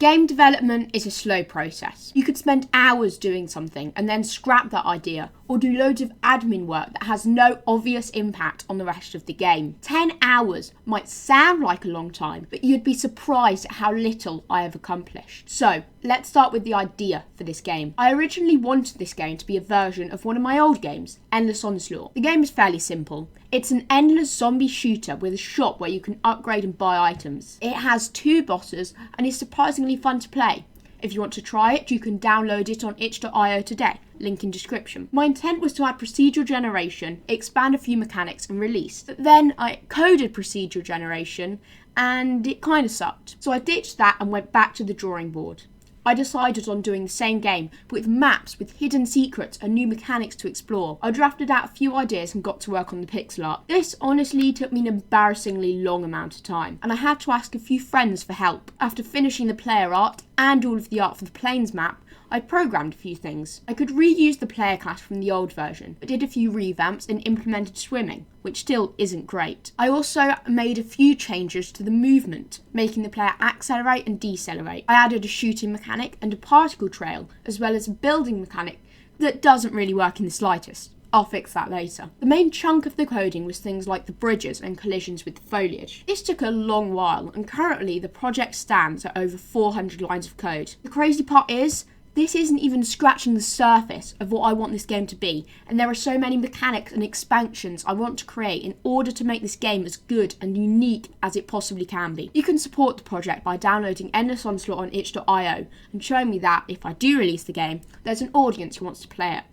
Game development is a slow process. You could spend hours doing something and then scrap that idea, or do loads of admin work that has no obvious impact on the rest of the game. 10 hours might sound like a long time, but you'd be surprised at how little I have accomplished. So, let's start with the idea for this game. I originally wanted this game to be a version of one of my old games, Endless Onslaught. The game is fairly simple. It's an endless zombie shooter with a shop where you can upgrade and buy items. It has 2 bosses and is surprisingly fun to play. If you want to try it, you can download it on itch.io today, link in description. My intent was to add procedural generation, expand a few mechanics and release. But then I coded procedural generation and it kind of sucked. So I ditched that and went back to the drawing board. I decided on doing the same game, but with maps, with hidden secrets and new mechanics to explore. I drafted out a few ideas and got to work on the pixel art. This honestly took me an embarrassingly long amount of time, and I had to ask a few friends for help. After finishing the player art and all of the art for the planes map, I programmed a few things. I could reuse the player class from the old version, but did a few revamps and implemented swimming, which still isn't great. I also made a few changes to the movement, making the player accelerate and decelerate. I added a shooting mechanic and a particle trail, as well as a building mechanic that doesn't really work in the slightest. I'll fix that later. The main chunk of the coding was things like the bridges and collisions with the foliage. This took a long while, and currently the project stands at over 400 lines of code. The crazy part is, this isn't even scratching the surface of what I want this game to be, and there are so many mechanics and expansions I want to create in order to make this game as good and unique as it possibly can be. You can support the project by downloading Endless Onslaught on itch.io and showing me that, if I do release the game, there's an audience who wants to play it.